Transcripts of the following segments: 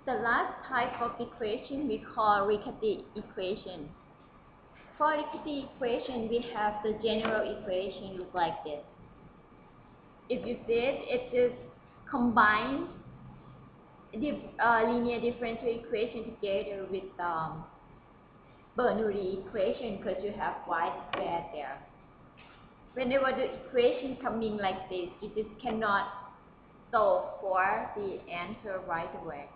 The last type of equation we call rickety equation. For rickety equation, we have the general equation look like this. If you said it is combined linear differential equation together with Bernoulli equation because you have y squared there. Whenever the equation coming like this, you just cannot solve for the answer right away.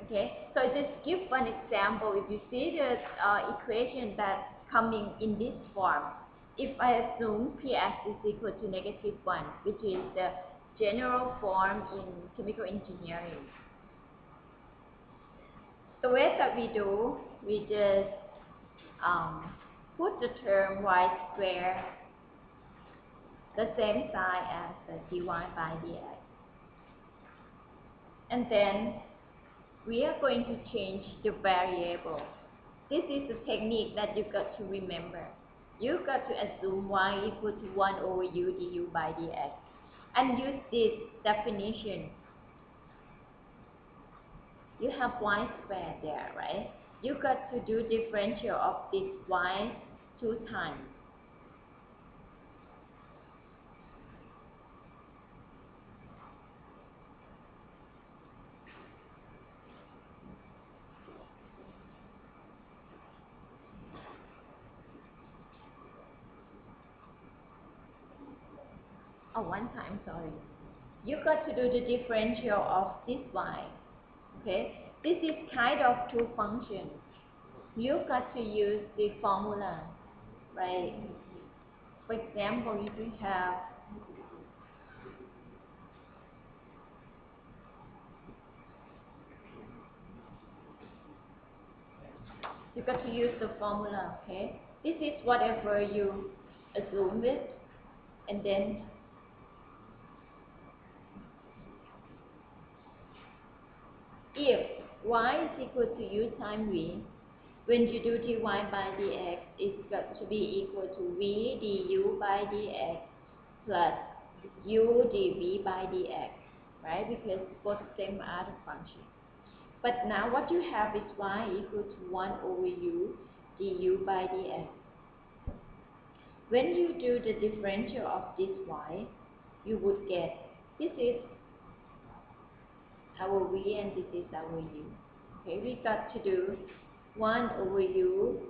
Okay, so just give one example. If you see the equation that's coming in this form, if I assume Px is equal to -1, which is the general form in chemical engineering, the way that we do, we just put the term y squared the same sign as the dy by dx. And then we are going to change the variable. This is the technique that you got to remember. You got to assume y equal to 1 over u du by dx and use this definition. You have y squared there, right? You got to do differential of this y 2 times. Oh, 1 time, sorry. You got to do the differential of this y. Okay, this is kind of two functions. You got to use the formula, right? For example, if you have you got to use the formula, okay? This is whatever you assume it, and then if y is equal to u times v, when you do dy by dx, it's got to be equal to v du by dx plus u dv by dx, right? Because both of them are the function. But now what you have is y equal to 1 over u du by dx. When you do the differential of this y, you would get, this is our v and this is our u. Okay, we got to do 1 over u,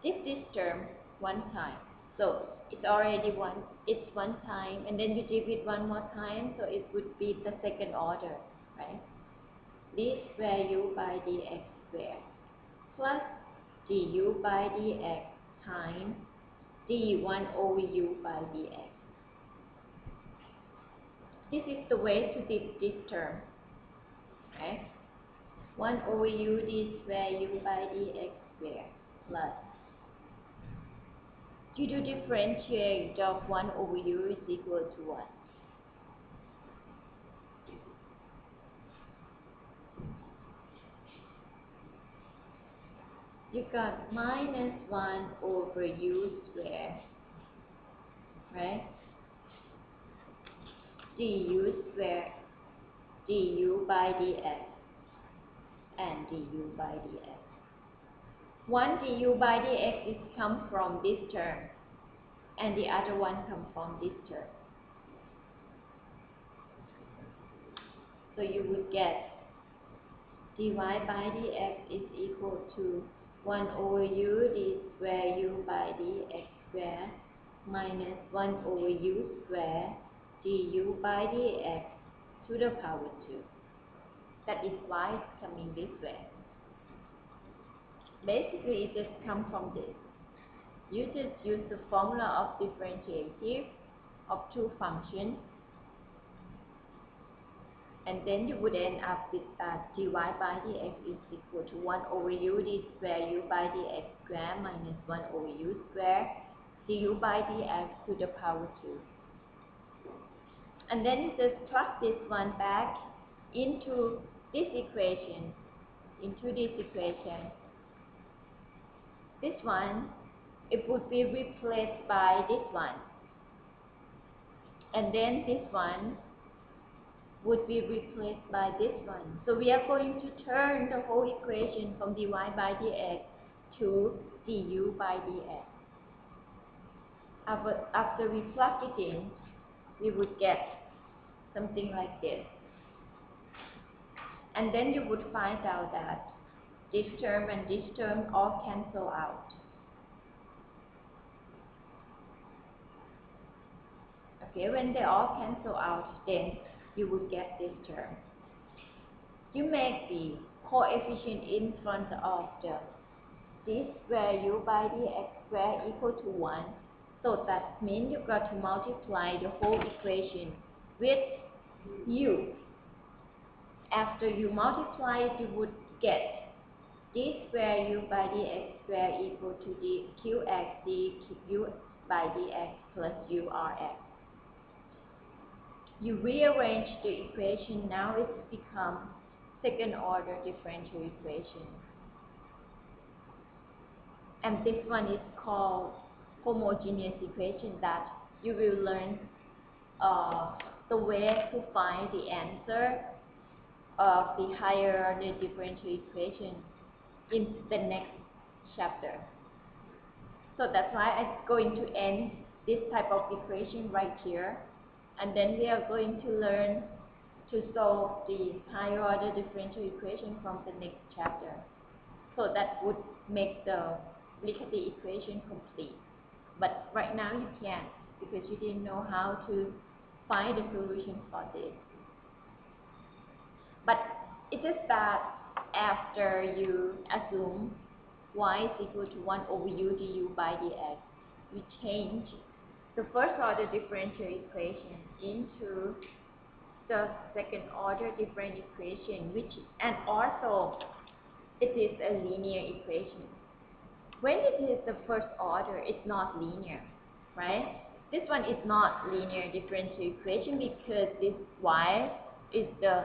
this term 1 time. So it's already it's 1 time, and then you give it 1 more time, so it would be the second order, right? This value by dx squared plus du by dx times d1 over u by dx. This is the way to this term, right? 1 over u this value by dx squared plus you do differentiate of 1 over u is equal to what? You got -1 over u squared, right? Du squared du by dx and du by dx. One du by dx is come from this term and the other one come from this term. So you would get dy by dx is equal to 1 over u d square u by dx square minus 1 over u square du by dx to the power 2. That is why it's coming this way. Basically, it just comes from this. You just use the formula of differentiative of two functions, and then you would end up with dy by dx is equal to 1 over u d square u by dx square minus 1 over u square du by dx to the power 2. And then you just plug this one back into this equation, This one, it would be replaced by this one. And then this one would be replaced by this one. So we are going to turn the whole equation from dy by dx to du by dx. After we plug it in, we would get something like this. And then you would find out that this term and this term all cancel out. Okay, when they all cancel out, then you would get this term. You make the coefficient in front of this value by dx squared equal to 1. So that means you got to multiply the whole equation with u. After you multiply it, you would get this value by dx squared equal to the qx du by dx plus urx. You rearrange the equation, now it's become second order differential equation. And this one is called homogeneous equation, that you will learn the way to find the answer of the higher order differential equation in the next chapter. So that's why I'm going to end this type of equation right here. And then we are going to learn to solve the higher order differential equation from the next chapter. So that would make the Riccati equation complete. But right now you can't, because you didn't know how to find the solution for this. But it's just that after you assume y is equal to 1 over u du by dx, we change the first order differential equation into the second order differential equation, and also it is a linear equation. When it is the first order, it's not linear, right? This one is not linear differential equation because this y is the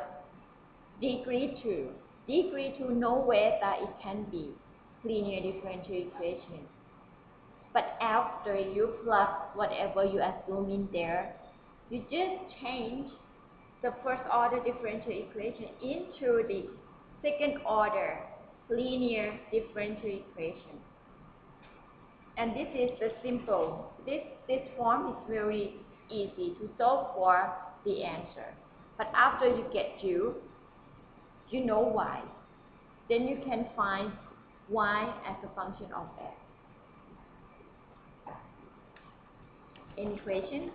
degree 2. Degree 2, no way that it can be linear differential equation. But after you plug whatever you assume in there, you just change the first order differential equation into the second order linear differential equation. And this is the simple, this form is very easy to solve for the answer. But after you get u, you know y, then you can find y as a function of x. Any questions?